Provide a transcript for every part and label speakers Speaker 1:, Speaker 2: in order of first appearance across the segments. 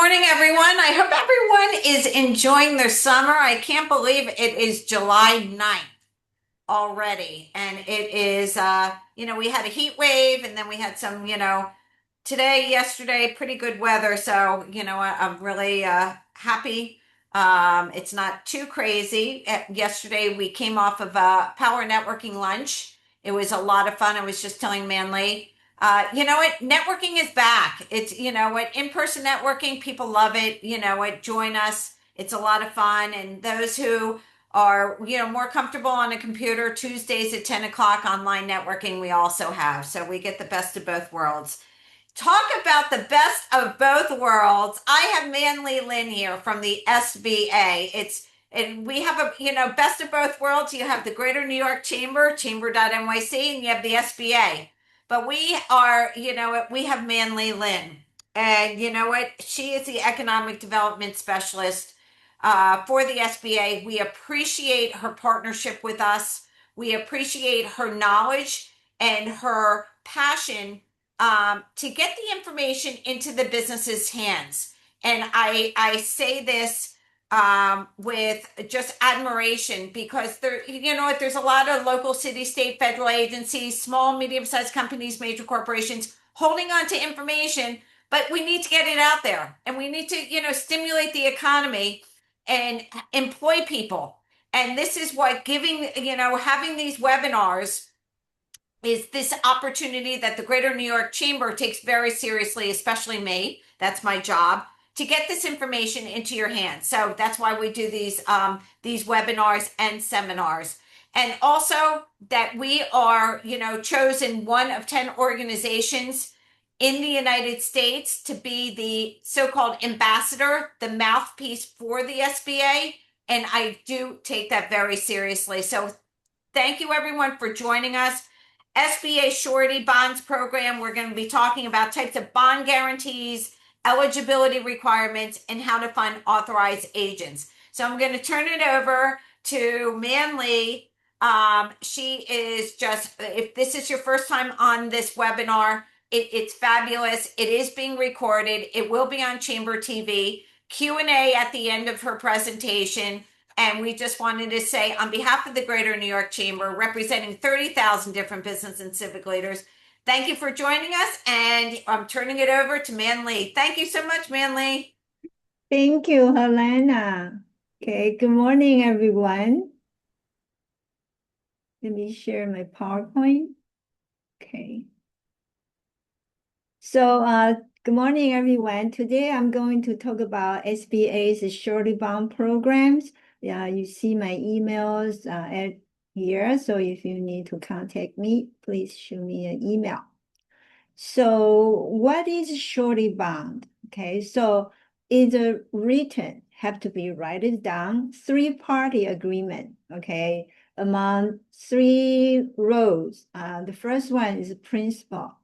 Speaker 1: morning, everyone. I hope everyone is enjoying their summer. I can't believe it is July 9th already. And it is, we had a heat wave and then we had some, today, yesterday, pretty good weather. So, I'm really happy. It's not too crazy. Yesterday, we came off of a power networking lunch. It was a lot of fun. I was just telling Manly. You know what? Networking is back. It's, in-person networking, people love it. Join us. It's a lot of fun. And those who are, more comfortable on a computer, Tuesdays at 10 o'clock online networking, we also have. So we get the best of both worlds. Talk about the best of both worlds. I have Manly Lynn here from the SBA. And we have best of both worlds. You have the Greater New York Chamber.nyc, and you have the SBA. But we have Manly Lynn. And you know what? She is the economic development specialist for the SBA. We appreciate her partnership with us. We appreciate her knowledge and her passion to get the information into the business's hands. And I say this with just admiration because there's a lot of local, city, state, federal agencies, small, medium-sized companies, major corporations holding on to information, but we need to get it out there and we need to, stimulate the economy and employ people. And this is what having these webinars is this opportunity that the Greater New York Chamber takes very seriously, especially me. That's my job to get this information into your hands. So that's why we do these webinars and seminars. And also that we are, chosen one of 10 organizations in the United States to be the so-called ambassador, the mouthpiece for the SBA. And I do take that very seriously. So thank you everyone for joining us. SBA Surety Bonds program. We're going to be talking about types of bond guarantees, eligibility requirements, and how to find authorized agents. So I'm going to turn it over to Manly. She is if this is your first time on this webinar, it's fabulous. It is being recorded. It will be on Chamber TV. Q&A at the end of her presentation. And we just wanted to say, on behalf of the Greater New York Chamber, representing 30,000 different business and civic leaders, thank you for joining us. And I'm turning it over to Manly. Thank you so much, Manly.
Speaker 2: Thank you, Helena. Okay, good morning, everyone. Let me share my PowerPoint. Okay. So, good morning, everyone. Today, I'm going to talk about SBA's surety bond programs. You see my emails at here. So if you need to contact me, please shoot me an email. So what is surety bond? Okay, so it's a written, have to be written down, three-party agreement, okay, among three roles. The first one is principal.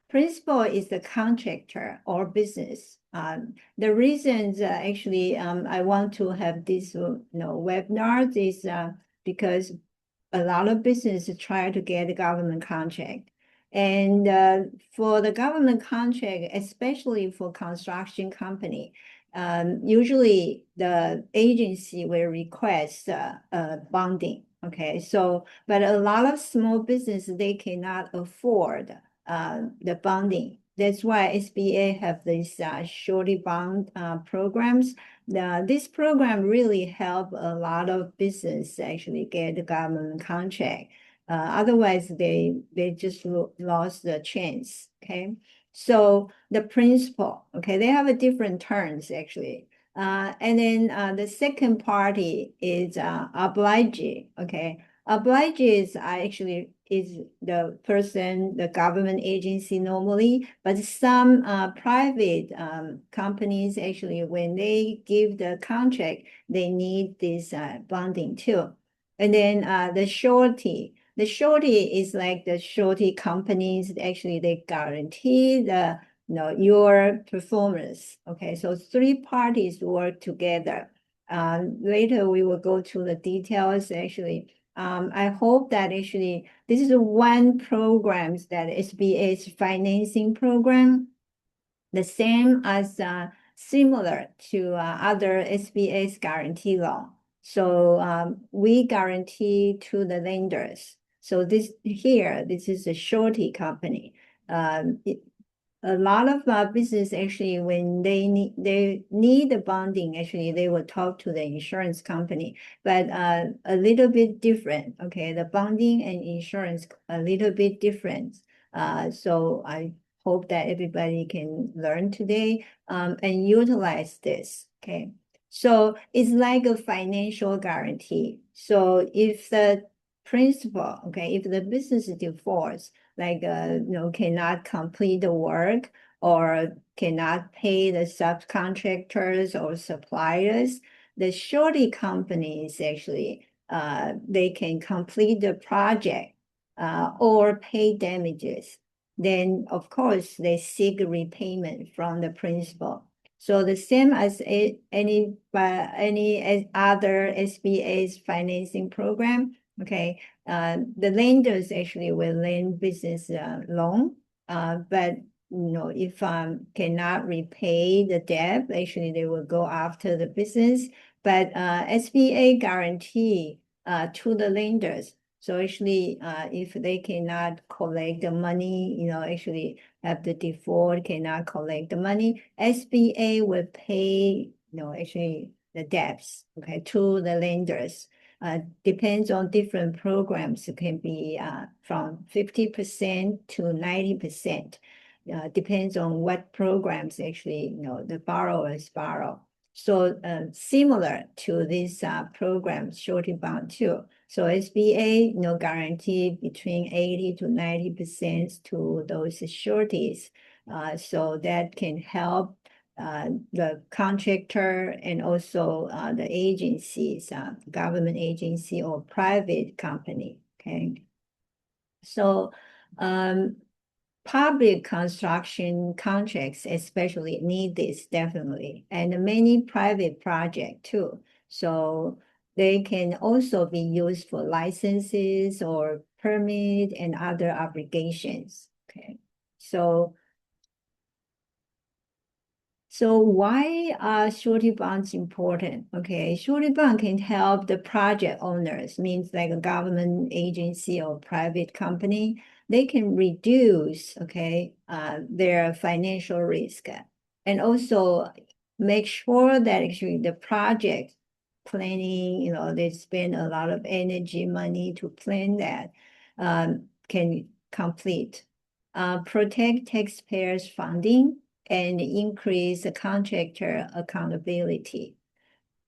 Speaker 2: Principal is the contractor or business. The reasons actually I want to have this webinars is because a lot of businesses try to get a government contract. And for the government contract, especially for construction company, usually the agency will request bonding. Okay, so but a lot of small business they cannot afford the bonding. That's why SBA have this surety bond programs. This program really help a lot of business actually get the government contract. Otherwise, they just lost the chance. Okay, so the principal, okay, they have a different terms actually. And then the second party is obligee. Okay, obligee is actually is the person, the government agency normally, but some private companies actually, when they give the contract, they need this bonding too. And then the surety. The surety is like the surety companies, actually they guarantee your performance. Okay, so three parties work together. Later we will go to the details actually. I hope that actually this is one programs that SBA's financing program, the same as similar to other SBA's guarantee loan. So we guarantee to the lenders. So this is a surety company. A lot of business actually, when they need the bonding, actually they will talk to the insurance company, but a little bit different. Okay, the bonding and insurance a little bit different. So I hope that everybody can learn today and utilize this. Okay, so it's like a financial guarantee. So if the principal, okay, if the business defaults, like cannot complete the work or cannot pay the subcontractors or suppliers, the surety companies actually they can complete the project or pay damages. Then of course they seek repayment from the principal. So the same as any other SBA's financing program. Okay, the lenders actually will lend business loan, but if cannot repay the debt, actually they will go after the business. But SBA guarantee to the lenders. So actually, if they cannot collect the money, actually have the default, cannot collect the money, SBA will pay, actually the debts, okay, to the lenders. Depends on different programs. It can be from 50% to 90%. Depends on what programs actually, the borrowers borrow. So similar to this program, Surety Bond too. So SBA, guarantee between 80 to 90% to those sureties. So that can help the contractor and also the agencies, government agency or private company. Okay. So public construction contracts especially need this definitely, and many private projects too. So they can also be used for licenses or permit and other obligations. Okay. So why are surety bonds important? Okay, surety bond can help the project owners, means like a government agency or private company, they can reduce, okay, their financial risk and also make sure that actually the project planning, they spend a lot of energy, money to plan that, can complete. Protect taxpayers' funding and increase the contractor accountability.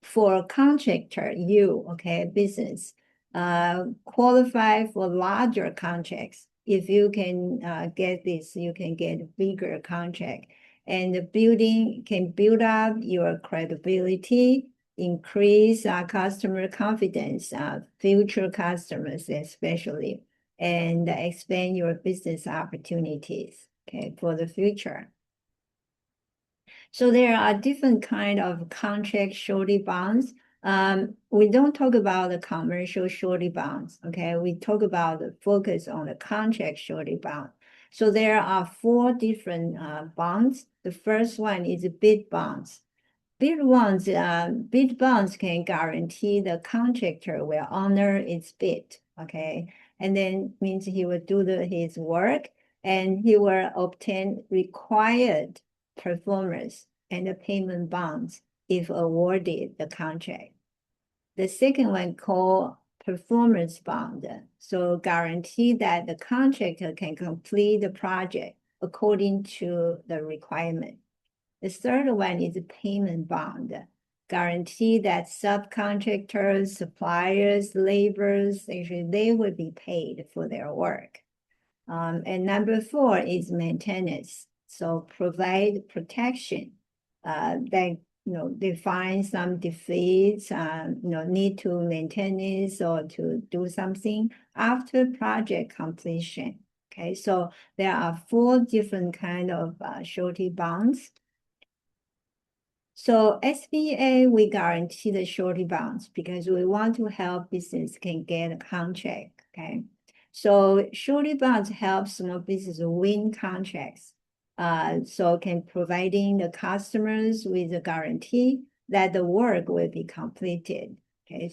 Speaker 2: For a contractor, okay, business, qualify for larger contracts. If you can get this, you can get a bigger contract. And the building can build up your credibility, increase customer confidence, future customers especially, and expand your business opportunities, okay, for the future. So there are different kind of contract surety bonds. We don't talk about the commercial surety bonds, okay? We talk about the focus on the contract surety bond. So there are 4 different bonds. The first one is bid bonds. Bid bonds can guarantee the contractor will honor its bid, okay? And then means he will do his work and he will obtain required performance and the payment bonds if awarded the contract. The second one called performance bond. So guarantee that the contractor can complete the project according to the requirement. The third one is a payment bond. Guarantee that subcontractors, suppliers, laborers, actually they will be paid for their work. And number 4 is maintenance. So provide protection that define some defeats, need to maintenance or to do something after project completion. Okay, so there are 4 different kind of surety bonds. So SBA, we guarantee the surety bonds because we want to help business can get a contract, okay? So surety bonds help small business win contracts. So can providing the customers with a guarantee that the work will be completed. Okay,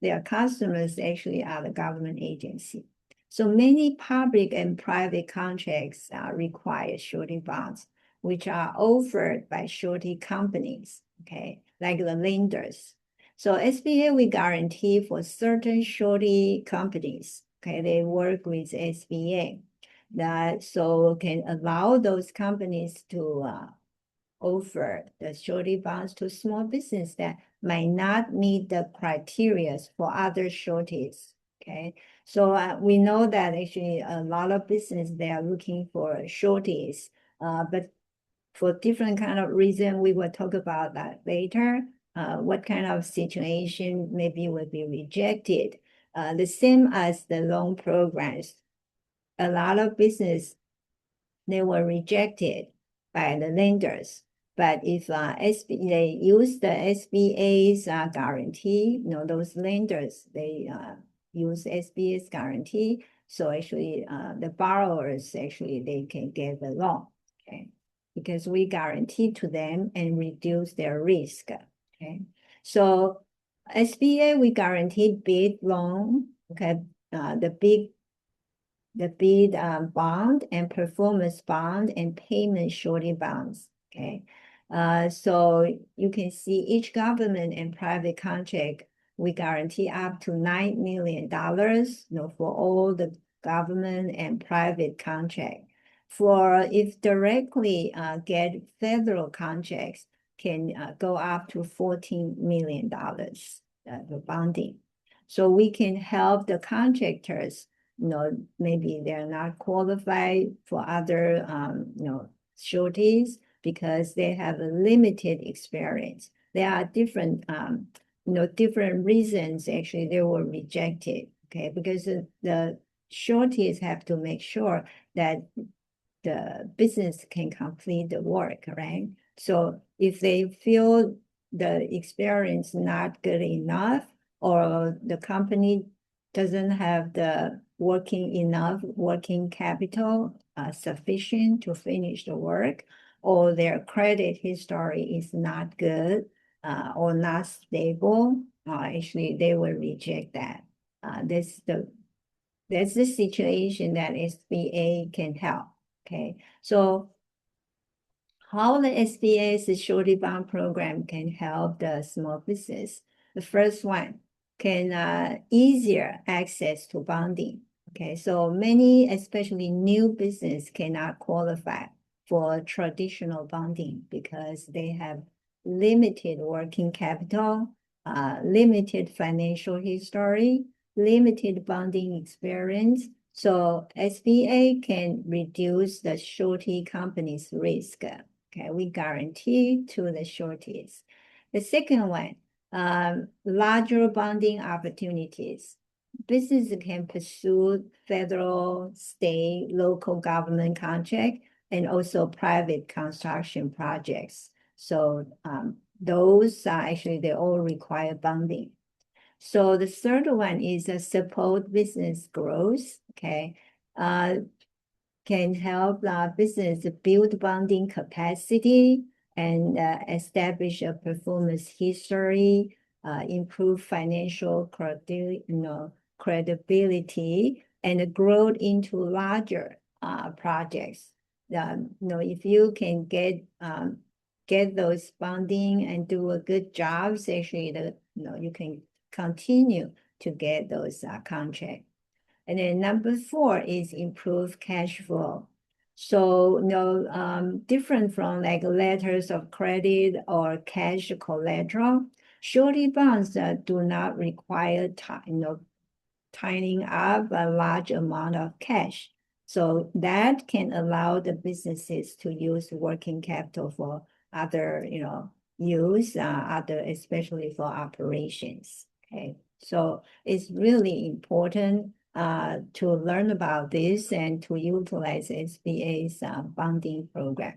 Speaker 2: their customers actually are the government agency. So many public and private contracts require surety bonds, which are offered by surety companies, okay, like the lenders. So SBA will guarantee for certain surety companies, okay, they work with SBA that so can allow those companies to offer the surety bonds to small business that might not meet the criteria for other sureties. Okay, so we know that actually a lot of business they are looking for sureties, but for different kind of reason, we will talk about that later. What kind of situation maybe will be rejected. The same as the loan programs. A lot of business they were rejected by the lenders. But if they use the SBA's guarantee, those lenders, they use SBA's guarantee. So actually, the borrowers, actually, they can get the loan, okay? Because we guarantee to them and reduce their risk, okay? So SBA, we guarantee bid loan, okay? The bid bond and performance bond and payment surety bonds. Okay. So you can see each government and private contract, we guarantee up to $9 million, for all the government and private contract. For if directly get federal contracts, can go up to $14 million, the bonding. So we can help the contractors maybe they're not qualified for other, sureties because they have a limited experience. There are different, different reasons actually they were rejected, okay? Because the sureties have to make sure that the business can complete the work, right? So if they feel the experience not good enough or the company doesn't have the working capital sufficient to finish the work, or their credit history is not good or not stable, actually they will reject that. That's the situation that SBA can help. Okay, so how the SBA's surety bond program can help the small business. The first one can easier access to bonding. Okay, so many, especially new business, cannot qualify for traditional bonding because they have limited working capital, limited financial history, limited bonding experience. So SBA can reduce the surety company's risk. Okay, we guarantee to the sureties. The second one, larger bonding opportunities. Business can pursue federal, state, local government contract, and also private construction projects. So those are actually, they all require bonding. So the third one is support business growth, okay? Can help business build bonding capacity and establish a performance history, improve financial credibility, and grow into larger projects. If you can get those bonding and do a good job, actually, you can continue to get those contracts. And then number 4 is improve cash flow. So, different from like letters of credit or cash collateral, surety bonds do not require tying up a large amount of cash. So that can allow the businesses to use working capital for other, use, especially for operations. Okay, so it's really important to learn about this and to utilize SBA's bonding program.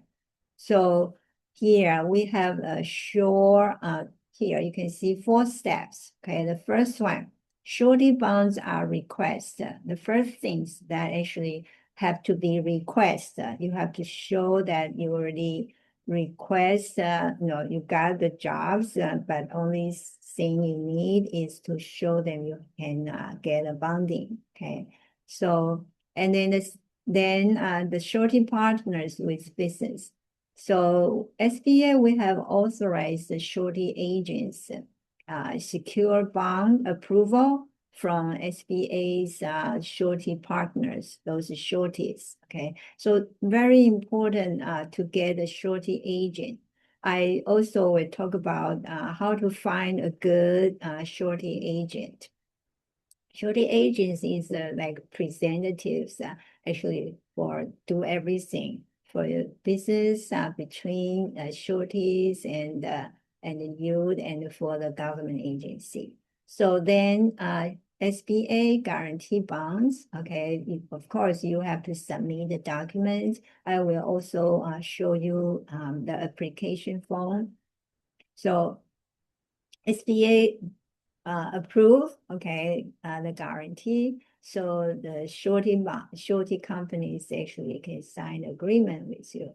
Speaker 2: So here we have a short, here you can see 4 steps. Okay, the first one, surety bonds are requested. The first things that actually have to be requested. You have to show that you already request, you got the jobs, but only thing you need is to show them you can get a bonding. Okay, so and then the surety partners with business. So SBA, we have authorized the surety agents secure bond approval from SBA's surety partners, those sureties. Okay, so very important to get a surety agent. I also will talk about how to find a good surety agent. Surety agents is like representatives actually for do everything for your business between sureties and the yield and for the government agency. So then SBA guarantee bonds. Okay, of course you have to submit the documents. I will also show you the application form. So SBA approve, okay, the guarantee. So the surety companies actually can sign agreement with you.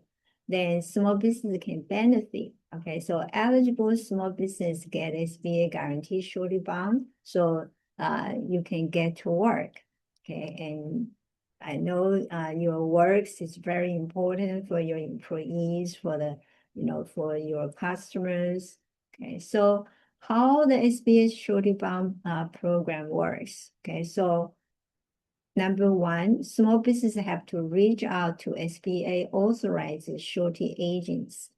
Speaker 2: Then small business can benefit. Okay, so eligible small business get SBA guarantee surety bond. So you can get to work. Okay, and I know your works is very important for your employees, for the, for your customers. Okay, so how the SBA Surety Bond program works. Okay, so number one, small businesses have to reach out to SBA authorized surety agents.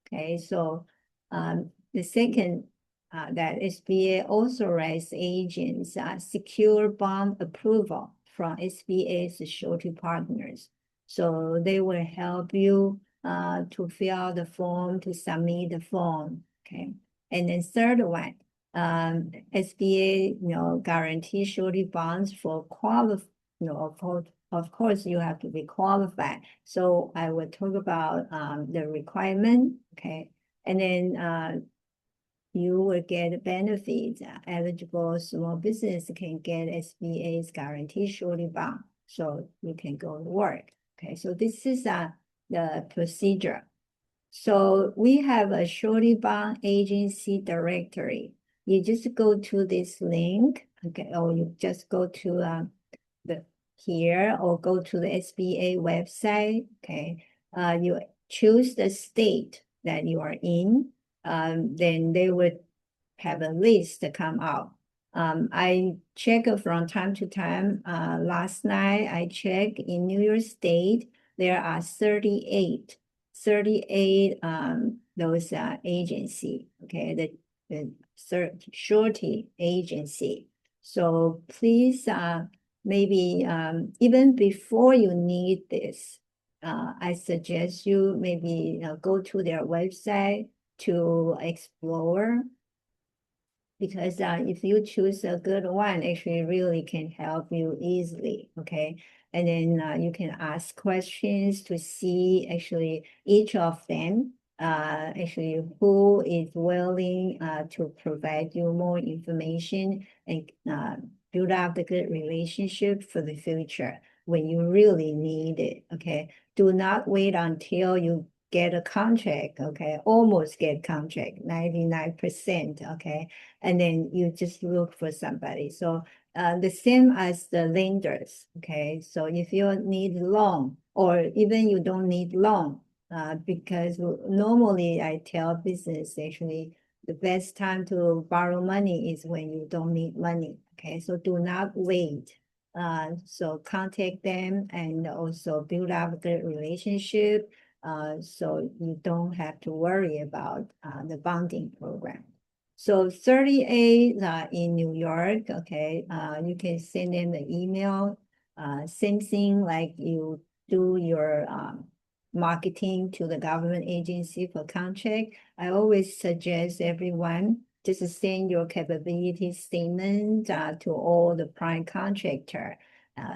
Speaker 2: Okay, so the second, that SBA authorized agents secure bond approval from SBA's surety partners. So they will help you to fill out the form, to submit the form. Okay. And then third one, SBA, guarantee surety bonds for of course, you have to be qualified. So I will talk about the requirement, okay, and then you will get benefits. Eligible small business can get SBA's guarantee surety bond, so you can go to work. Okay, so this is the procedure. So we have a surety bond agency directory. You just go to this link, okay, or you just go to the here or go to the SBA website. Okay, you choose the state that you are in. Then they would have a list to come out. I check from time to time. Last night I checked in New York State, there are 38 those agency, okay, the surety agency. So please, maybe even before you need this, I suggest you maybe go to their website to explore, because if you choose a good one, actually really can help you easily, okay? And then you can ask questions to see actually each of them, actually who is willing to provide you more information and build up the good relationship for the future when you really need it, okay? Do not wait until you get a contract, okay? Almost get contract, 99%, okay? And then you just look for somebody. So the same as the lenders, okay? So if you need loan, or even you don't need loan, because normally I tell business actually the best time to borrow money is when you don't need money, okay? So do not wait. So contact them and also build up a good relationship, so you don't have to worry about the bonding program. So 38 in New York, okay, you can send them the email. Same thing like you do your marketing to the government agency for contract. I always suggest everyone just send your capability statement to all the prime contractor.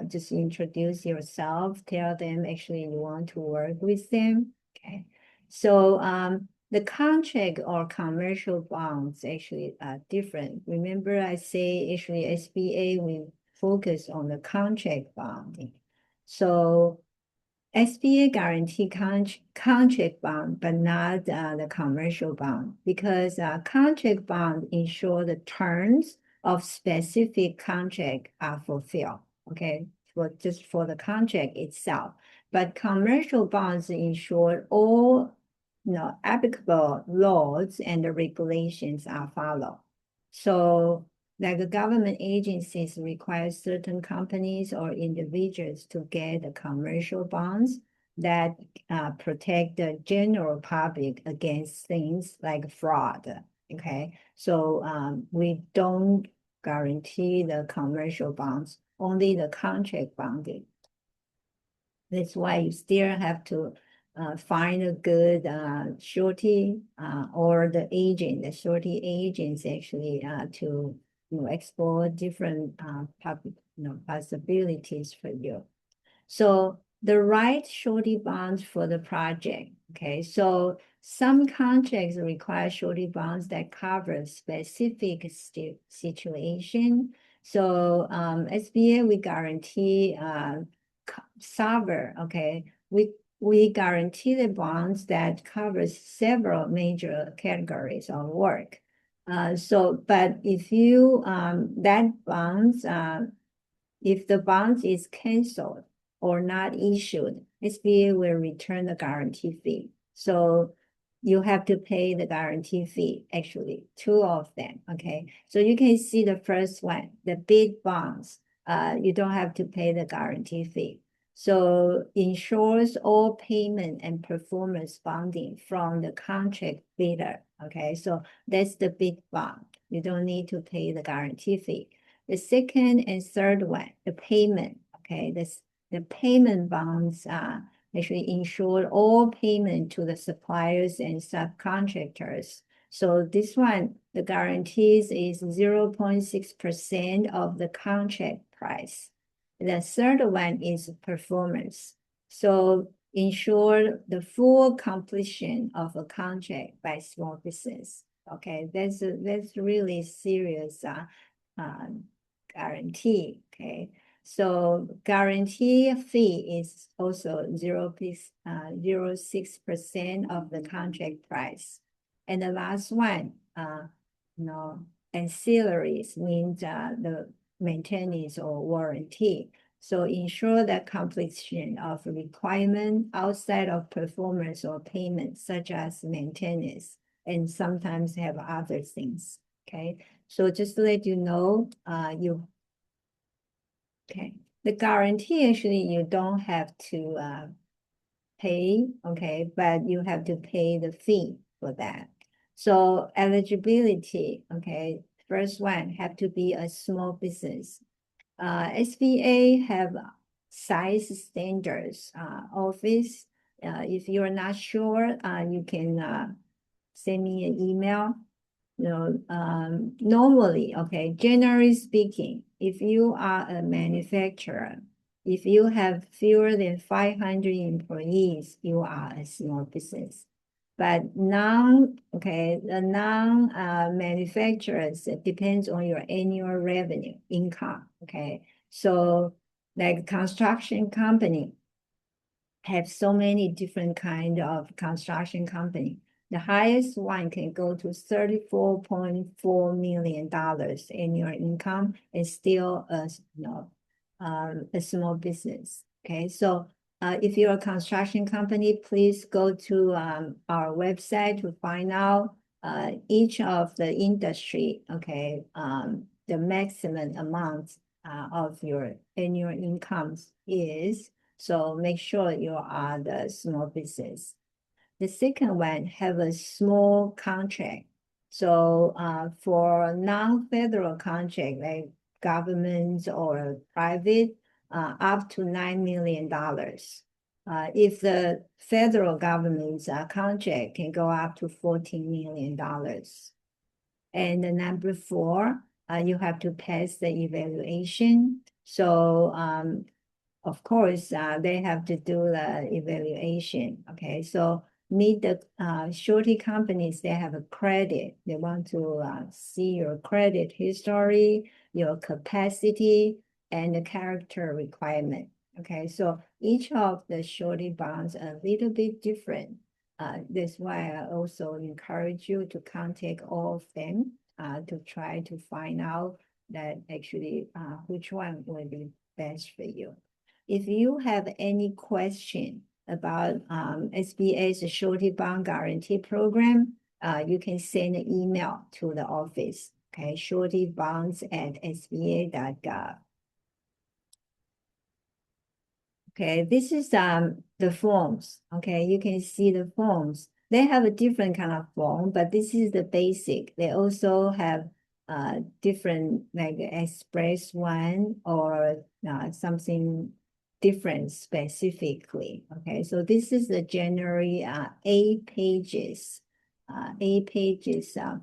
Speaker 2: Just introduce yourself, tell them actually you want to work with them. Okay, so the contract or commercial bonds actually are different. Remember I say actually SBA, we focus on the contract bonding. So SBA guarantee contract bond, but not the commercial bond, because contract bond ensure the terms of specific contract are fulfilled. Okay, just for the contract itself, but commercial bonds ensure all applicable laws and the regulations are followed. So like the government agencies require certain companies or individuals to get the commercial bonds that protect the general public against things like fraud. Okay, so we don't guarantee the commercial bonds, only the contract bonding. That's why you still have to find a good surety or the agent, the surety agents actually to explore different possibilities for you. So the right surety bonds for the project. Okay, so some contracts require surety bonds that cover specific situation. So SBA, we guarantee okay, we guarantee the bonds that covers several major categories of work. But if you if the bonds is canceled or not issued, SBA will return the guarantee fee. So you have to pay the guarantee fee, actually, two of them, okay? So you can see the first one, the big bonds, you don't have to pay the guarantee fee. So ensures all payment and performance bonding from the contract bidder, okay? So that's the big bond. You don't need to pay the guarantee fee. The second and third one, the payment, okay? The payment bonds actually ensure all payment to the suppliers and subcontractors. So this one, the guarantees is 0.6% of the contract price. The third one is performance. So ensure the full completion of a contract by small business. Okay, that's really serious guarantee. Okay, so guarantee fee is also 0.06% of the contract price. And the last one, ancillaries means the maintenance or warranty. So ensure the completion of requirement outside of performance or payment, such as maintenance, and sometimes have other things. Okay, so just to let you know, the guarantee actually you don't have to pay, okay, but you have to pay the fee for that. So eligibility, okay, first one have to be a small business. SBA have size standards office. If you're not sure, you can send me an email. Normally, okay, generally speaking, if you are a manufacturer, if you have fewer than 500 employees, you are a small business. But the manufacturers, it depends on your annual revenue, income, okay? So like construction company have so many different kind of construction company. The highest one can go to $34.4 million annual income and still a small business. Okay, so if you're a construction company, please go to our website to find out each of the industry, okay, the maximum amount of your annual incomes is. So make sure you are the small business. The second one, have a small contract. So for non-federal contract, like government or private, up to $9 million. If the federal government's contract can go up to $14 million. And the number four, you have to pass the evaluation. So of course, they have to do the evaluation. Okay, so meet the surety companies, they have a credit. They want to see your credit history, your capacity, and the character requirement. Okay, so each of the surety bonds are a little bit different. That's why I also encourage you to contact all of them to try to find out that actually which one will be best for you. If you have any question about SBA's surety bond guarantee program, you can send an email to the office, okay, suretybonds@sba.gov. Okay, this is the forms. Okay, you can see the forms. They have a different kind of form, but this is the basic. They also have different like express one or something different specifically. Okay, so this is the generally 8 pages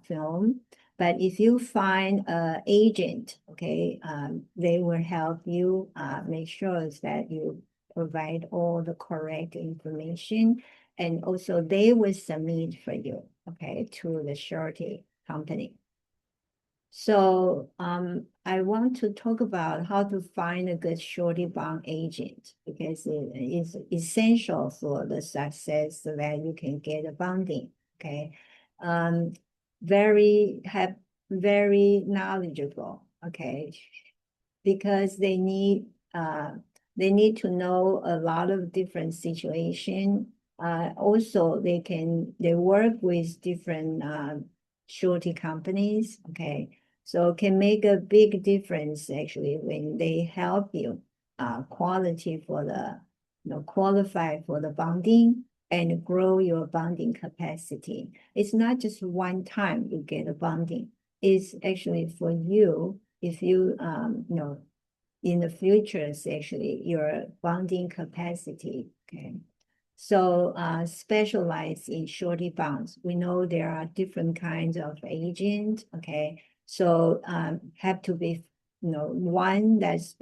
Speaker 2: film. But if you find an agent, okay, they will help you make sure that you provide all the correct information, and also they will submit for you, okay, to the surety company. So I want to talk about how to find a good surety bond agent because it is essential for the success so that you can get a bonding. Okay, um, very knowledgeable. Okay, because they need to know a lot of different situation. Also, they work with different surety companies. Okay, so can make a big difference actually when they help you quality for the qualify for the bonding and grow your bonding capacity. It's not just one time you get a bonding. It's actually for you if you in the future is actually your bonding capacity. Okay, so specialize in surety bonds. We know there are different kinds of agent. Okay, so have to be one that's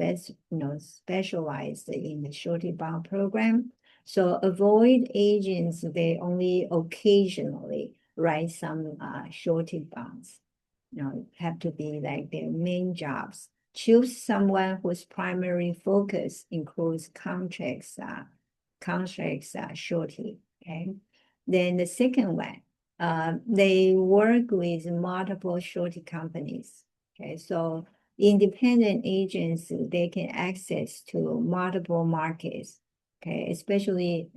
Speaker 2: specialized in the surety bond program. So avoid agents. They only occasionally write some surety bonds. Have to be like their main jobs. Choose someone whose primary focus includes contracts surety. Okay. Then the second one, they work with multiple surety companies. Okay, so independent agents they can access to multiple markets. Okay, especially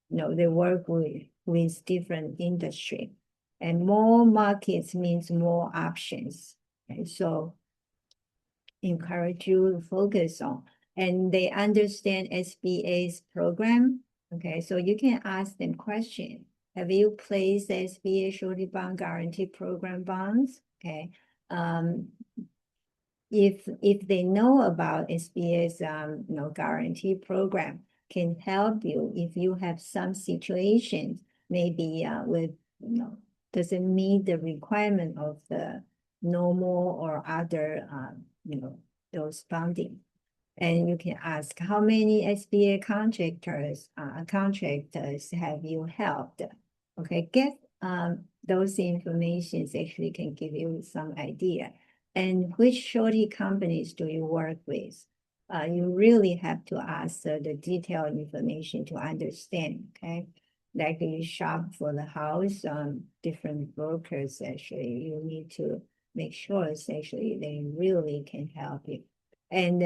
Speaker 2: they work with different industry, and more markets means more options. Okay, so encourage you to focus on. And they understand SBA's program. Okay, so you can ask them question. Have you placed SBA Surety Bond Guarantee Program bonds? Okay. If they know about SBA's guarantee program, can help you if you have some situations maybe with doesn't meet the requirement of the normal or other those bonding. And you can ask how many SBA contractors have you helped? Okay, get those informations actually can give you some idea. And which surety companies do you work with? You really have to ask the detailed information to understand, okay? Like you shop for the house, different brokers actually, you need to make sure it's actually they really can help you. And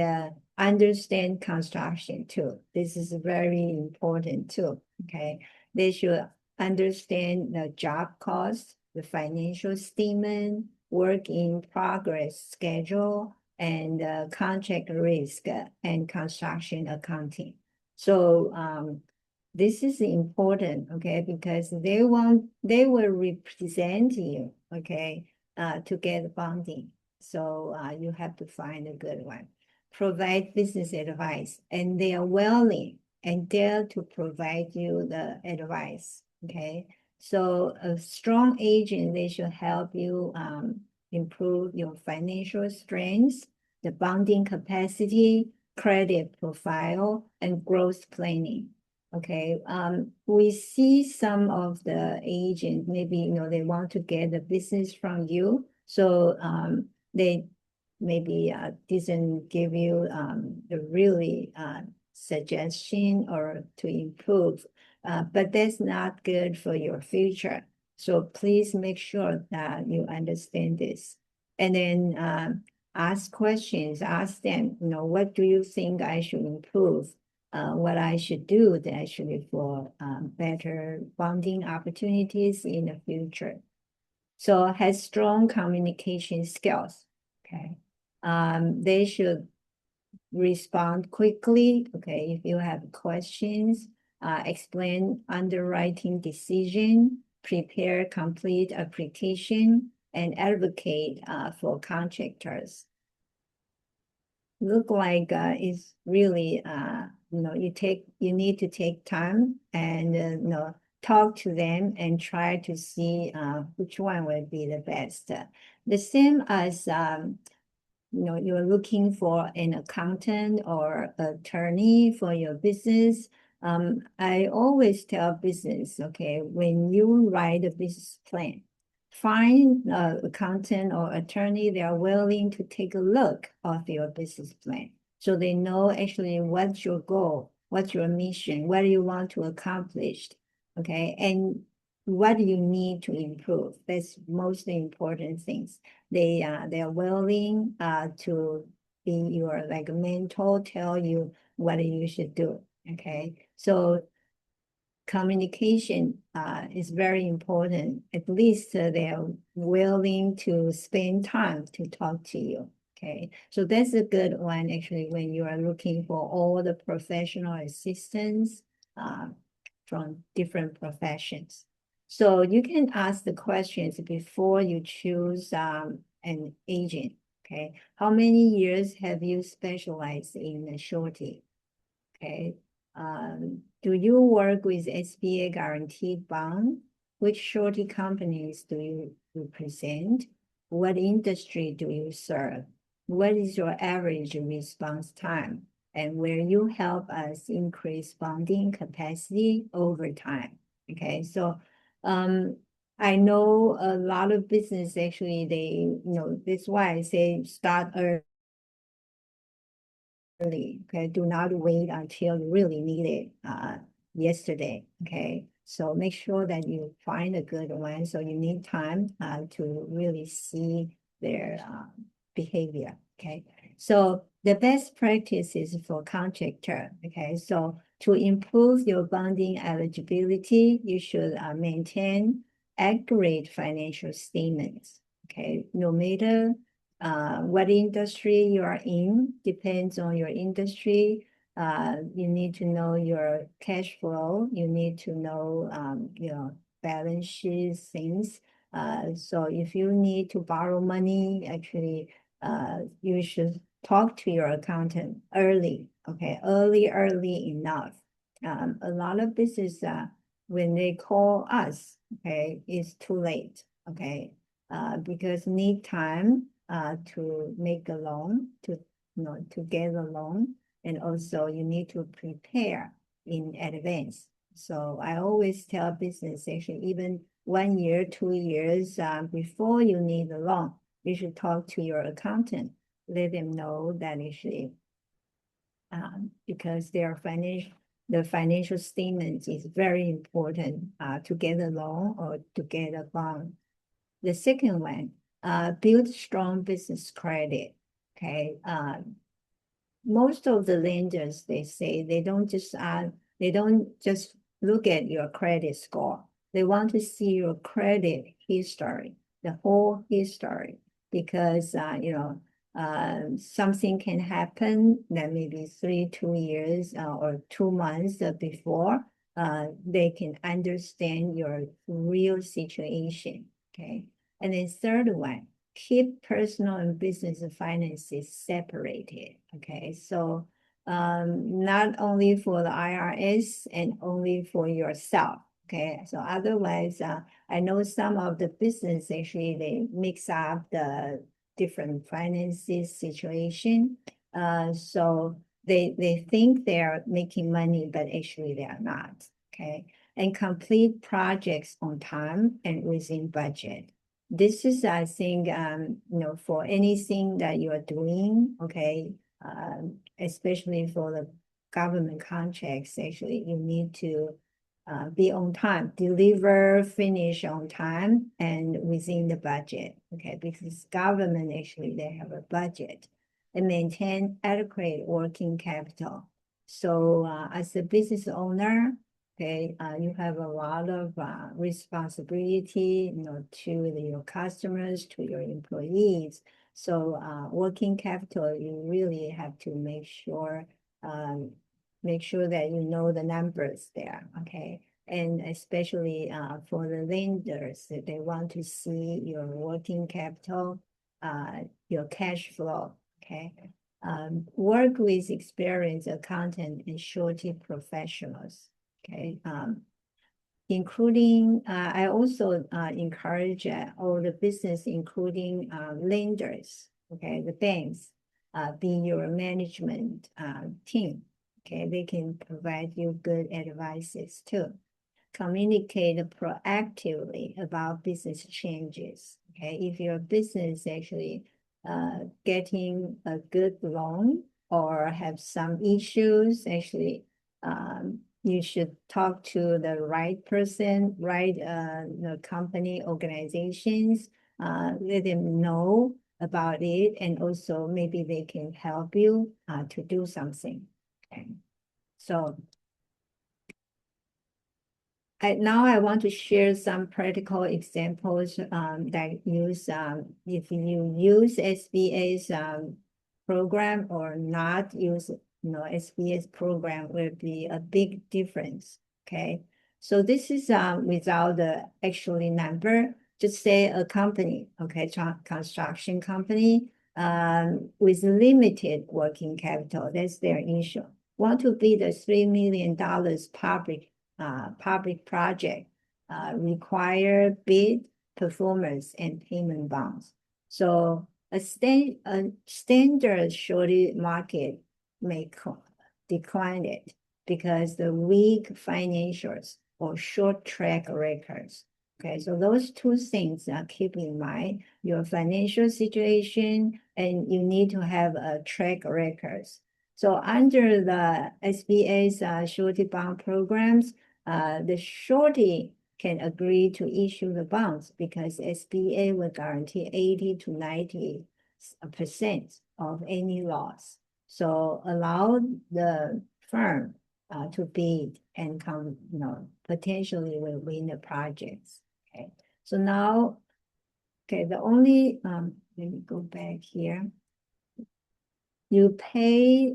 Speaker 2: understand construction too. This is very important too, okay? They should understand the job cost, the financial statement, work in progress schedule, and contract risk and construction accounting. So this is important, okay, because they will represent you, okay, to get bonding. So you have to find a good one. Provide business advice, and they are willing and dare to provide you the advice, okay? So a strong agent, they should help you improve your financial strength, the bonding capacity, credit profile, and growth planning. Okay, we see some of the agents, maybe, they want to get the business from you. So they maybe didn't give you the really suggestion or to improve, but that's not good for your future. So please make sure that you understand this. And then ask questions, ask them, what do you think I should improve? What I should do actually for better bonding opportunities in the future. So has strong communication skills. Okay. They should respond quickly. Okay. If you have questions, explain underwriting decision, prepare complete application, and advocate for contractors. Look like it's really you need to take time and talk to them and try to see which one will be the best. The same as you're looking for an accountant or attorney for your business. I always tell business, okay, when you write a business plan, find an accountant or attorney that are willing to take a look of your business plan. So they know actually what's your goal, what's your mission, what do you want to accomplish, okay? And what do you need to improve? That's most important things. They are willing to be your like mentor, tell you what you should do. Okay, so communication is very important. At least they are willing to spend time to talk to you. Okay, so that's a good one actually when you are looking for all the professional assistance from different professions. So you can ask the questions before you choose an agent. Okay, how many years have you specialized in the surety? Okay. Do you work with SBA guaranteed bond? Which surety companies do you represent? What industry do you serve? What is your average response time? And will you help us increase bonding capacity over time? Okay, so I know a lot of business actually, that's why I say start early. Okay, do not wait until you really need it yesterday. Okay, so make sure that you find a good one. So you need time to really see their behavior. Okay, so the best practice is for contractor. Okay, so to improve your bonding eligibility, you should maintain accurate financial statements. Okay, no matter what industry you are in depends on your industry. You need to know your cash flow. You need to know, balance sheet things. So if you need to borrow money, actually, you should talk to your accountant early. Okay, early enough. A lot of business, when they call us, okay, it's too late. Okay, because need time to make a loan, to get a loan, and also you need to prepare in advance. So I always tell business actually even 1 year, 2 years before you need the loan, you should talk to your accountant, let them know that actually because the financial statement is very important to get a loan or to get a bond. The second one, build strong business credit. Okay. Most of the lenders, they say they don't just look at your credit score. They want to see your credit history, the whole history, because something can happen that maybe 2 years or 2 months before they can understand your real situation. Okay. And then third one, keep personal and business finances separated. Okay. So not only for the IRS and only for yourself. Okay. So otherwise, I know some of the business actually they mix up the different finances situation. So they think they're making money, but actually they are not. Okay. And complete projects on time and within budget. This is, I think, for anything that you are doing, okay, especially for the government contracts, actually, you need to be on time, deliver, finish on time and within the budget, okay? Because government, actually, they have a budget and maintain adequate working capital. So as a business owner, okay, you have a lot of responsibility, to your customers, to your employees. So working capital, you really have to make sure that you know the numbers there, okay? And especially for the lenders, they want to see your working capital, your cash flow, okay? Work with experienced accountant and surety professionals, okay? Including, I also encourage all the business, including lenders, okay, the banks, be your management team, okay? They can provide you good advices too. Communicate proactively about business changes, okay? If your business actually getting a good loan or have some issues, actually, you should talk to the right person, right company, organizations, let them know about it, and also maybe they can help you to do something. Okay. So now I want to share some practical examples that use if you use SBA's program or not use SBA's program will be a big difference. Okay, so this is without the actually number. Just say a company, okay, construction company with limited working capital. That's their issue. Want to be the $3 million public project require bid, performance, and payment bonds. So a standard surety market may decline it because the weak financials or short track records. Okay, so those two things keep in mind your financial situation, and you need to have a track records. So under the SBA's surety bond programs, the surety can agree to issue the bonds because SBA will guarantee 80 to 90% of any loss. So allow the firm to bid and potentially will win the projects. Okay. So now, okay, the only let me go back here. You pay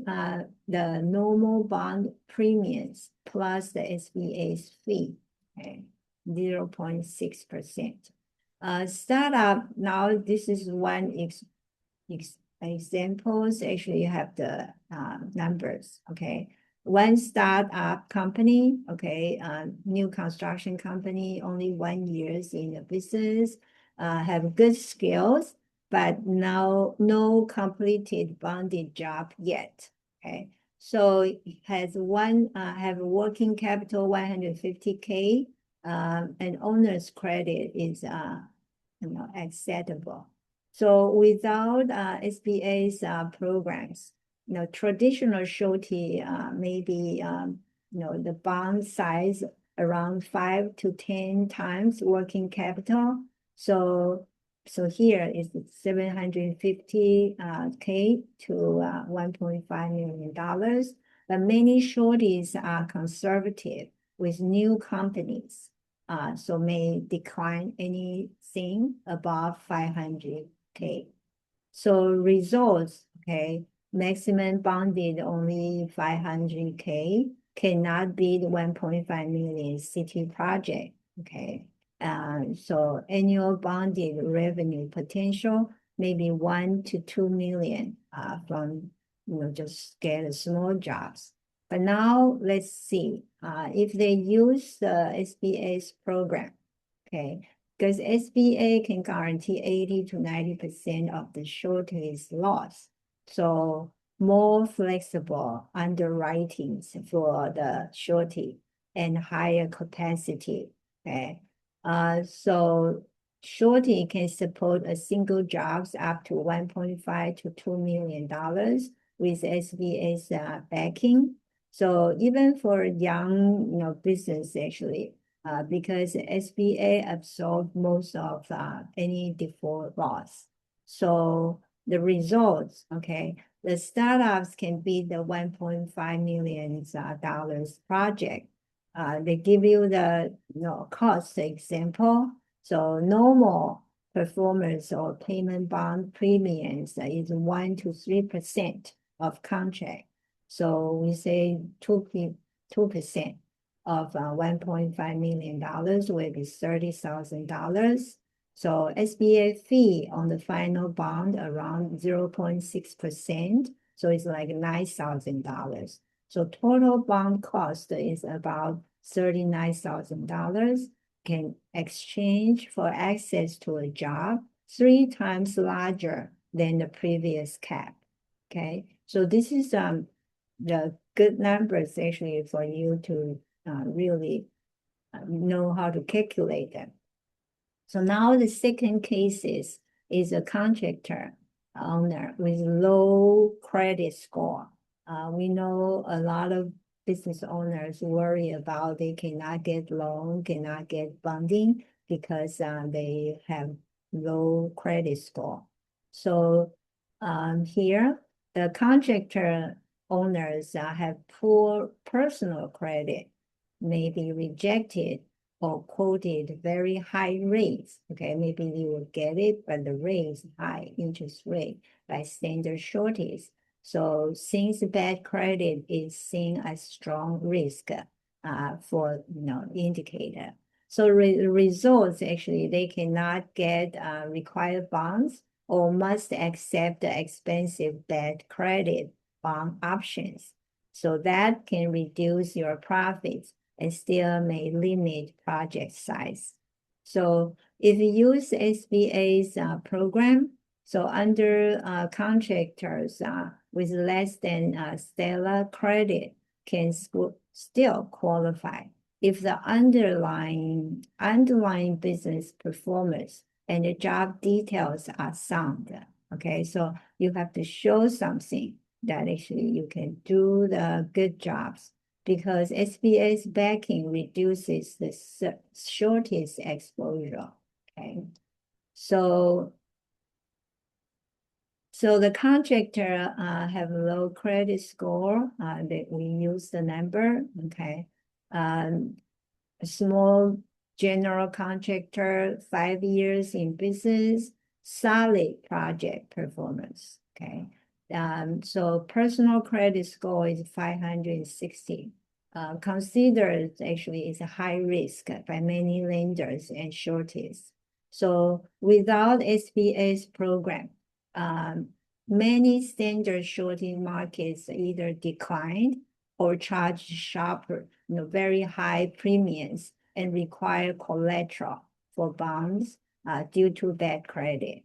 Speaker 2: the normal bond premiums plus the SBA's fee, okay, 0.6%. Startup, now this is one examples. Actually, you have the numbers, okay. One startup company, okay, new construction company, only 1 year in the business, have good skills, but now no completed bonded job yet. Okay, so it has have a working capital 150K, and owner's credit is acceptable. So without SBA's programs, traditional surety maybe the bond size around 5 to 10 times working capital. So here is 750K to $1.5 million. But many sureties are conservative with new companies, so may decline anything above 500K. So results, okay, maximum bonded only 500K, cannot beat 1.5 million city project, okay. So annual bonded revenue potential maybe 1 to 2 million from just get small jobs. But now let's see if they use the SBA's program, okay, because SBA can guarantee 80 to 90% of the surety's loss. So more flexible underwritings for the surety and higher capacity, okay. So surety can support a single jobs up to 1.5 to $2 million with SBA's backing. So even for young, business actually, because SBA absorbed most of any default loss. So the results, okay, the startups can beat the $1.5 million dollars project. They give you the cost example. So normal performance or payment bond premiums is 1 to 3% of contract. So we say 2% of $1.5 million will be $30,000. So SBA fee on the final bond around 0.6%. So it's like $9,000. So total bond cost is about $39,000. Can exchange for access to a job 3 times larger than the previous cap. Okay, so this is the good numbers actually for you to really know how to calculate them. So now the second case is a contractor owner with low credit score. We know a lot of business owners worry about they cannot get loan, cannot get funding because they have low credit score. So here, the contractor owners have poor personal credit, may be rejected or quoted very high rates. Okay, maybe you will get it, but the rate is high interest rate by standard shortage. So since bad credit is seen as strong risk for indicator. So results actually they cannot get required bonds or must accept the expensive bad credit bond options. So that can reduce your profits and still may limit project size. So if you use SBA's program, so under contractors with less than stellar credit can still qualify if the underlying business performance and the job details are sound. Okay, so you have to show something that actually you can do the good jobs because SBA's backing reduces the shortage exposure. Okay, so the contractor have low credit score that we use the number. Okay, a small general contractor, 5 years in business, solid project performance. Okay, so personal credit score is 560. Considered actually is a high risk by many lenders and shortages. So without SBA's program, many standard shorting markets either declined or charge sharper, very high premiums and require collateral for bonds due to bad credit.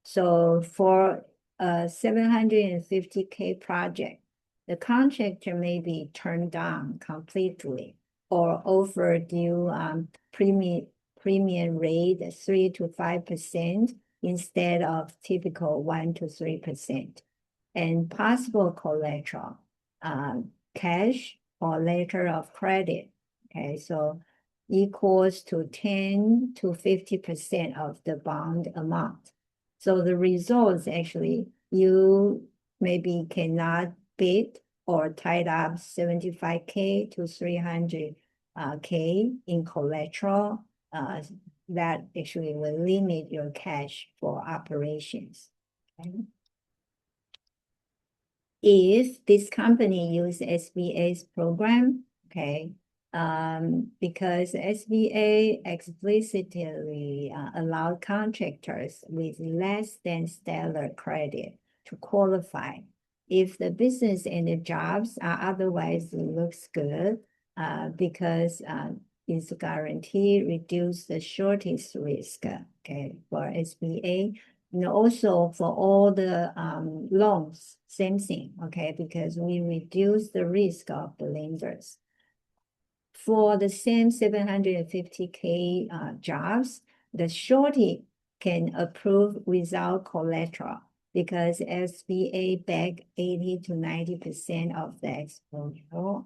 Speaker 2: So for a 750K project, the contractor may be turned down completely or offer due premium rate 3 to 5% instead of typical 1 to 3%. And possible collateral, cash or letter of credit. Okay, so equals to 10 to 50% of the bond amount. So the results actually, you maybe cannot bid or tied up 75K to 300K in collateral. That actually will limit your cash for operations. Okay. If this company use SBA's program, okay, because SBA explicitly allowed contractors with less than stellar credit to qualify if the business and the jobs are otherwise looks good, because it's guaranteed reduce the shortage risk, okay, for SBA. Also for all the loans, same thing, okay, because we reduce the risk of the lenders. For the same 750K jobs, the shorty can approve without collateral because SBA back 80 to 90% of the exposure.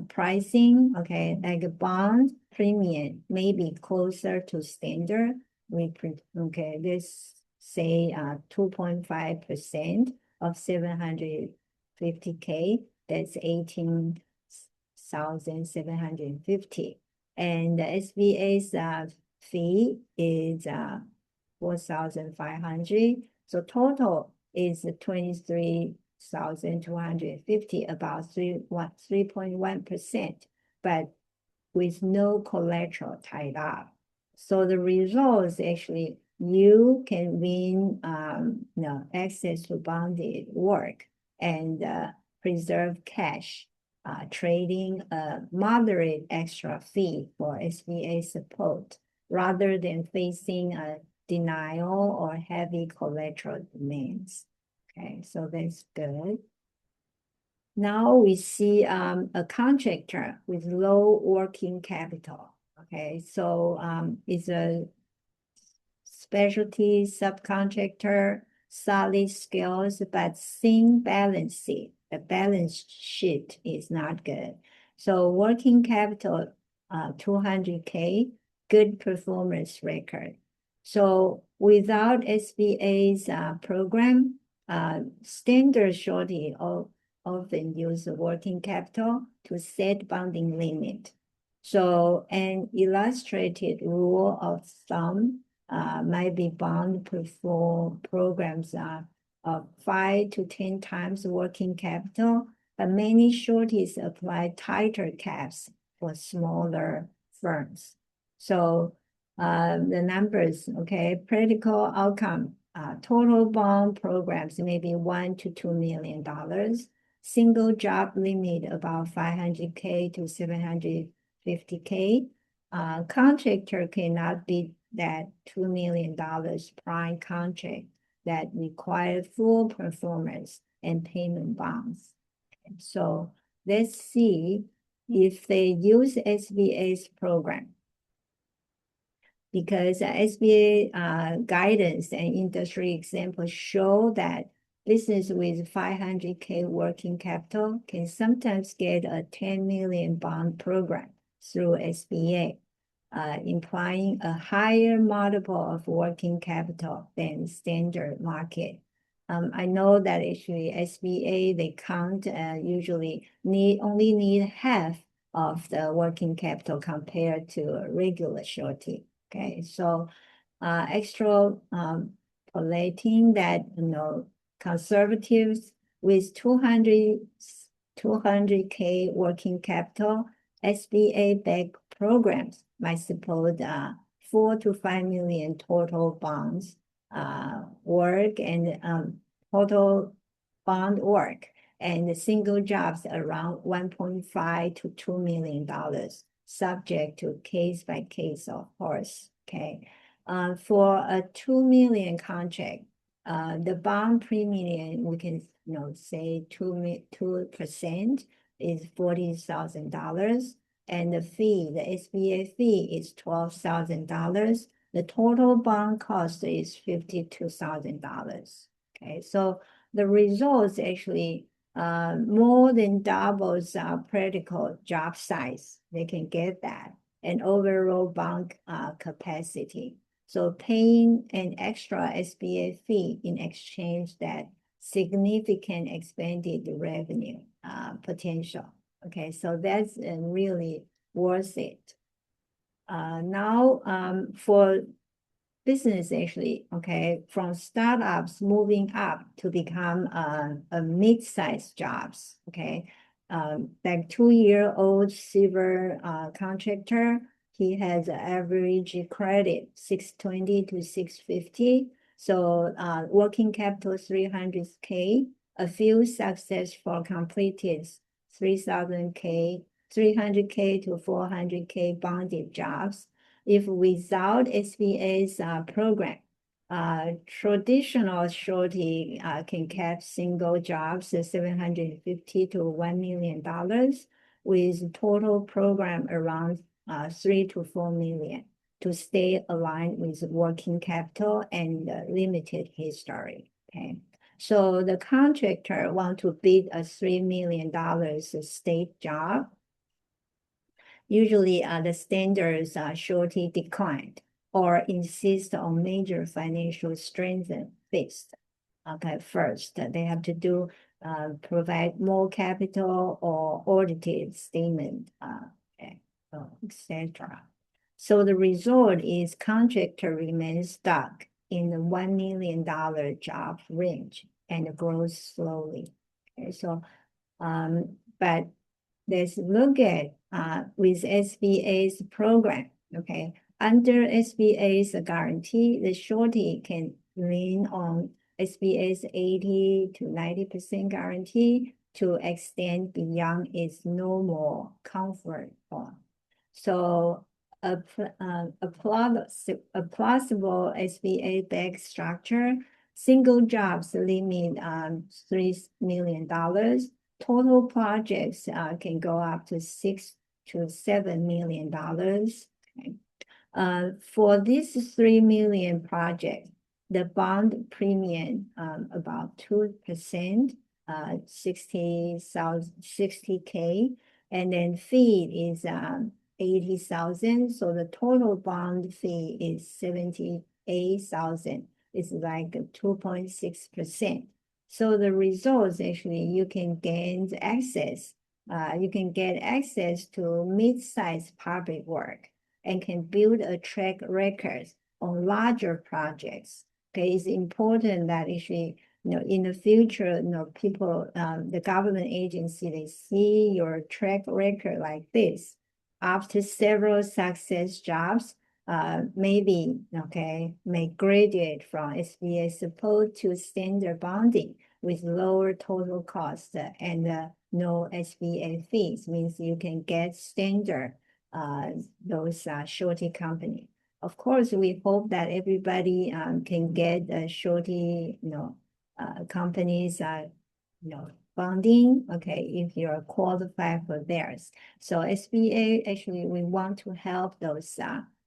Speaker 2: pricing, okay, like a bond premium maybe closer to standard. Okay, this say 2.5% of 750K, that's 18,750. And the SBA's fee is 4,500. So total is 23,250, about 3.1%, but with no collateral tied up. So the result is actually you can win access to bonded work and preserve cash, trading a moderate extra fee for SBA support rather than facing a denial or heavy collateral demands. Okay, so that's good. Now we see a contractor with low working capital. Okay, so it's a specialty subcontractor, solid skills, but thin balance sheet. The balance sheet is not good. So working capital, 200K, good performance record. So without SBA's program, standard surety often use working capital to set bonding limit. So an illustrated rule of thumb might be bond perform programs of 5 to 10 times working capital, but many sureties apply tighter caps for smaller firms. So the numbers, okay, practical outcome, total bond programs maybe $1 to $2 million, single job limit about 500K to 750K. Contractor cannot beat that $2 million prime contract that require full performance and payment bonds. So let's see if they use SBA's program, because SBA guidance and industry examples show that business with 500K working capital can sometimes get a 10 million bond program through SBA, implying a higher multiple of working capital than standard market. I know that actually SBA, they count usually only need half of the working capital compared to a regular surety. Okay, so extrapolating that, conservatives with 200K working capital, SBA-backed programs might support 4 to 5 million total bonds work and total bond work, and the single jobs around 1.5 to $2 million, subject to case by case, of course. Okay, for a 2 million contract, the bond premium, we can say 2% is $40,000, and the fee, the SBA fee is $12,000. The total bond cost is $52,000. Okay, so the results actually more than doubles our practical job size. They can get that, and overall bond capacity. So paying an extra SBA fee in exchange that significant expanded revenue potential. Okay, so that's really worth it. Now for business actually, okay, from startups moving up to become a mid-sized jobs, okay. Like 2-year-old civil contractor, he has an average credit 620 to 650. So working capital 300K, a few successful completed 3,000K, 300K to 400K bonded jobs. If without SBA's program, traditional surety can cap single jobs at 750 to $1 million, with total program around 3 to 4 million to stay aligned with working capital and limited history. Okay, So the contractor want to bid a $3 million state job. Usually the standards are surety declined or insist on major financial strength fixed. Okay, first, they have to do provide more capital or audited statement, okay, etc. So the result is contractor remains stuck in the $1 million job range and grows slowly. Okay, so but let's look at with SBA's program. Okay, under SBA's guarantee, the surety can lean on SBA's 80 to 90% guarantee to extend beyond its normal comfort bond. So a plausible SBA-backed structure, single jobs limit $3 million. Total projects can go up to $6 to $7 million. Okay. For this 3 million project, the bond premium about 2%, 60K, and then fee is 80,000. So the total bond fee is 78,000. It's like 2.6%. So the results actually you can gain access. You can get access to mid-sized public work and can build a track record on larger projects. Okay, it's important that actually, in the future, people, the government agency, they see your track record like this. After several success jobs, maybe, okay, may graduate from SBA support to standard bonding with lower total cost and no SBA fees, means you can get standard those surety company. Of course, we hope that everybody can get surety, companies, bonding, okay, if you're qualified for theirs. So SBA, actually, we want to help those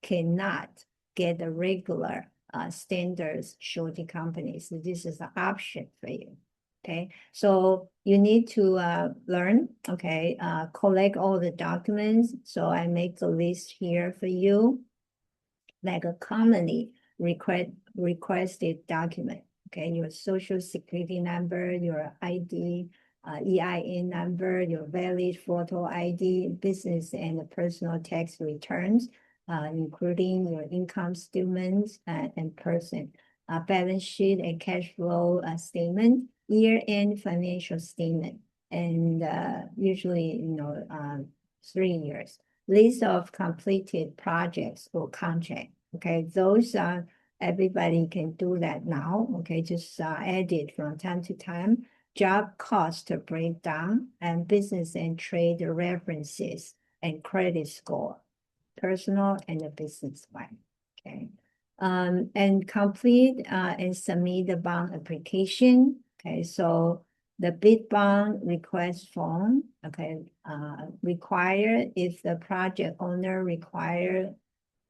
Speaker 2: cannot get the regular standards surety companies. So this is an option for you. Okay, so you need to learn, okay, collect all the documents. So I make a list here for you, like a commonly requested document. Okay, your social security number, your ID, EIN number, your valid photo ID, business and personal tax returns, including your income statements and person, balance sheet and cash flow statement, year-end financial statement, and usually, 3 years. List of completed projects or contract. Okay, those are everybody can do that now. Okay, just add it from time to time. Job cost breakdown and business and trade references and credit score, personal and the business one. Okay, and complete and submit the bond application. Okay, so the bid bond request form, okay, required if the project owner require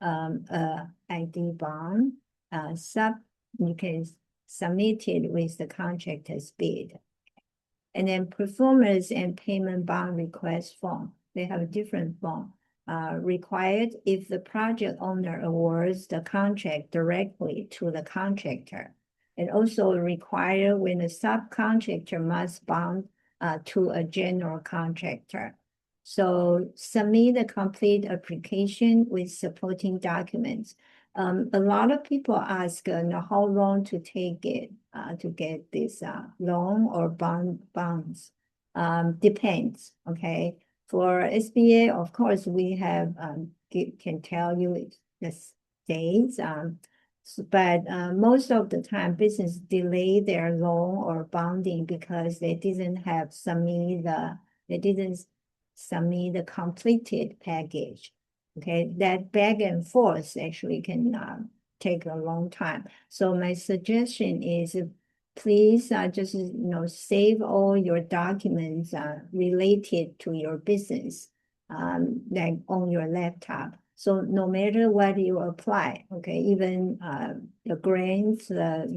Speaker 2: ID bond, you can submit it with the contractor's bid. And then performance and payment bond request form, they have a different form. Required if the project owner awards the contract directly to the contractor. And also require when a subcontractor must bond to a general contractor. So submit a complete application with supporting documents. A lot of people ask how long to take it to get this loan or bonds. Depends, okay? For SBA, of course, we have can tell you the dates, but most of the time business delay their loan or bonding because they didn't submit the completed package. Okay, that back and forth actually can take a long time. So my suggestion is please just save all your documents related to your business like on your laptop. So no matter what you apply, okay, even the grants, the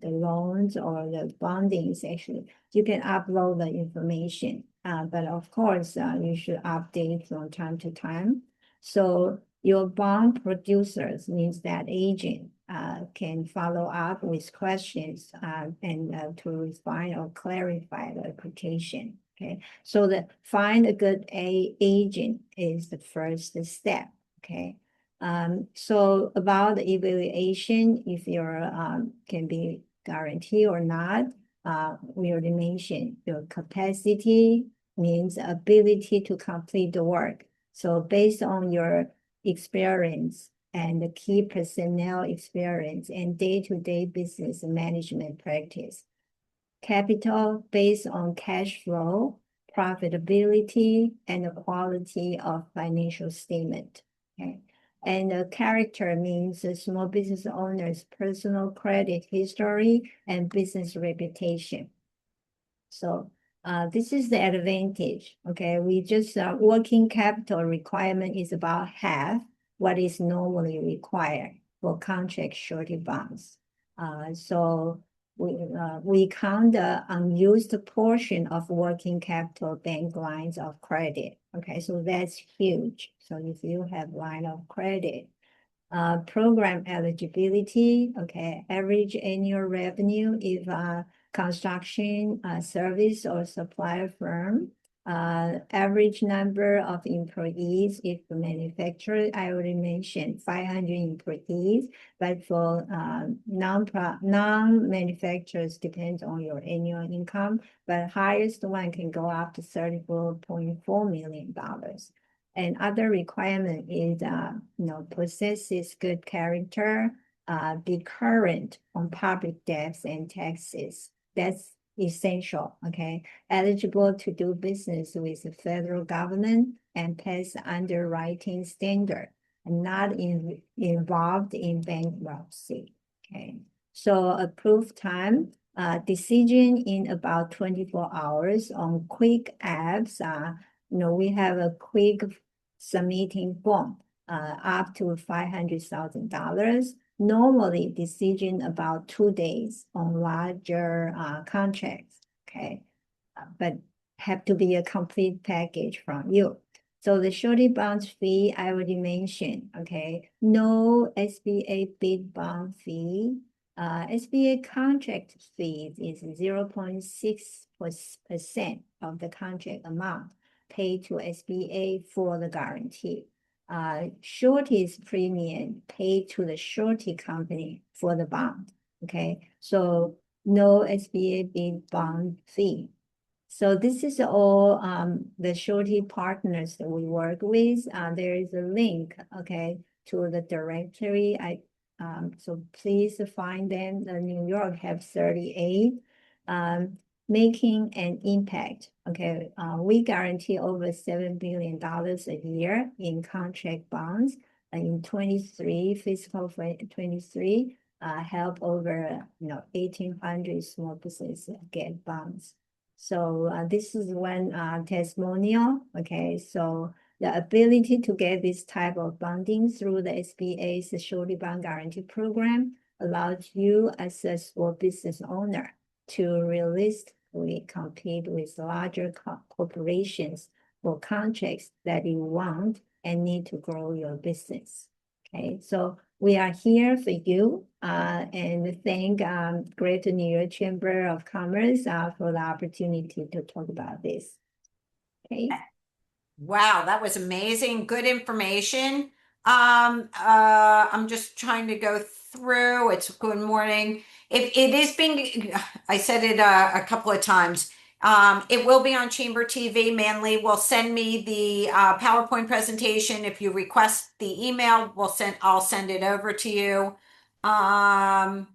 Speaker 2: loans or the bondings, actually, you can upload the information. But of course, you should update from time to time. So your bond producers means that agent can follow up with questions and to refine or clarify the application. Okay, so the find a good agent is the first step. Okay. So about the evaluation, if you're can be guaranteed or not, we already mentioned your capacity means ability to complete the work. So based on your experience and the key personnel experience and day-to-day business management practice. Capital based on cash flow, profitability, and the quality of financial statement. Okay. And the character means the small business owner's personal credit history and business reputation. So this is the advantage. Okay, we just working capital requirement is about half what is normally required for contract surety bonds. So we count the unused portion of working capital bank lines of credit. Okay, so that's huge. So if you have line of credit, program eligibility, okay, average annual revenue if construction service or supplier firm, average number of employees if the manufacturer, I already mentioned 500 employees, but for non-manufacturers depends on your annual income, but highest one can go up to $34.4 million. And other requirement is, possesses good character, be current on public debts and taxes. That's essential, okay? Eligible to do business with the federal government and pass underwriting standard and not involved in bankruptcy, okay? So approved time, decision in about 24 hours on quick apps. We have a quick submitting form up to $500,000. Normally, decision about 2 days on larger contracts. Okay, but have to be a complete package from you. So the surety bonds fee I already mentioned. Okay, no SBA bid bond fee. SBA contract fees is 0.6% of the contract amount paid to SBA for the guarantee. Surety's premium paid to the surety company for the bond. Okay, so no SBA bid bond fee. So this is all the surety partners that we work with. There is a link, okay, to the directory. So please find them. The New York have 38. Making an impact. Okay, we guarantee over $7 billion a year in contract bonds. In 23, fiscal 23, help over 1,800 small businesses get bonds. So this is one testimonial. Okay, so the ability to get this type of bonding through the SBA's Surety Bond Guarantee Program allows you as a small business owner to realistically compete with larger corporations for contracts that you want and need to grow your business. Okay, so we are here for you and thank Greater New York Chamber of Commerce for the opportunity to talk about this. Okay.
Speaker 1: Wow, that was amazing. Good information. I'm just trying to go through. It's good morning. It is being, I said it a couple of times. It will be on Chamber TV. Manley will send me the PowerPoint presentation. If you request the email, I'll send it over to you. Manley,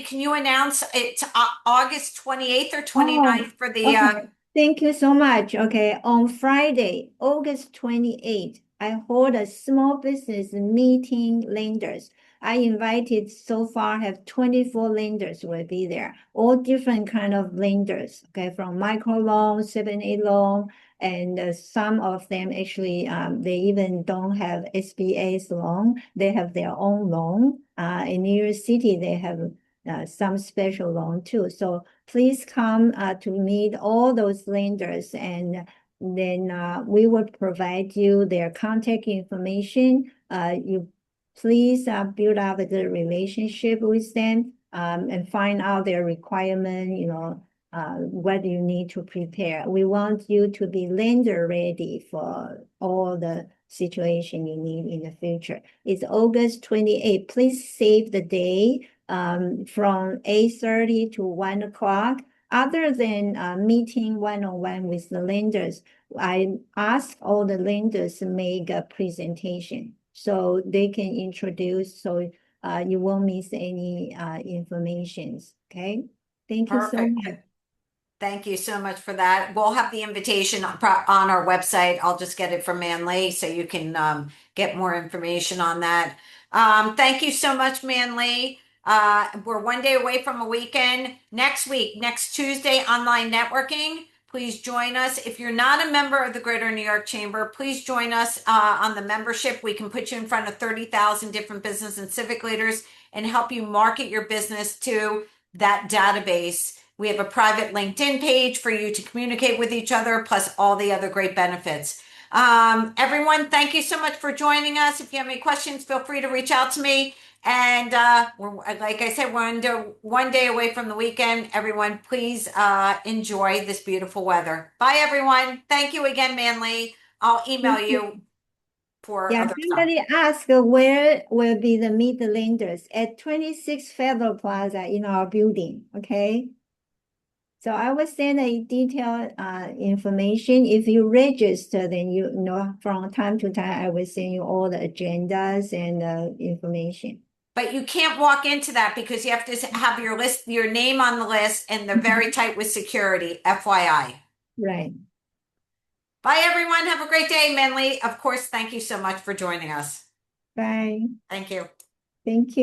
Speaker 1: can you announce it's August 28th or 29th for the
Speaker 2: Okay. Thank you so much. Okay, on Friday, August 28th, I hold a small business meeting lenders. I invited so far have 24 lenders will be there, all different kind of lenders, okay, from micro loan, 7A loan, and some of them actually they even don't have SBA's loan. They have their own loan. In New York City, they have some special loan too. So please come to meet all those lenders, and then we will provide you their contact information. You please build up a good relationship with them and find out their requirement, what you need to prepare. We want you to be lender ready for all the situation you need in the future. It's August 28th. Please save the day from 8:30 to 1 o'clock. Other than meeting one-on-one with the lenders, I ask all the lenders to make a presentation so they can introduce, so you won't miss any informations. Okay. Thank you so
Speaker 1: Perfect.
Speaker 2: much.
Speaker 1: Thank you so much for that. We'll have the invitation on our website. I'll just get it from Manly so you can get more information on that. Thank you so much, Manly. We're one day away from a weekend. Next week, next Tuesday, online networking. Please join us. If you're not a member of the Greater New York Chamber, please join us on the membership. We can put you in front of 30,000 different business and civic leaders and help you market your business to that database. We have a private LinkedIn page for you to communicate with each other, plus all the other great benefits. Everyone, thank you so much for joining us. If you have any questions, feel free to reach out to me. And like I said, we're one day away from the weekend. Everyone, please enjoy this beautiful weather. Bye, everyone. Thank you again, Manly. I'll email
Speaker 2: Thank you.
Speaker 1: you for
Speaker 2: Yeah,
Speaker 1: other stuff.
Speaker 2: somebody asked where will be the meet the lenders at 26 Federal Plaza in our building. Okay. So I will send a detailed information. If you register, then you know from time to time I will send you all the agendas and information.
Speaker 1: But you can't walk into that because you have to have your list, your name on the list, and they're very tight with security, FYI.
Speaker 2: Right.
Speaker 1: Bye, everyone. Have a great day, Menly. Of course, thank you so much for joining us.
Speaker 2: Bye.
Speaker 1: Thank you.
Speaker 2: Thank you.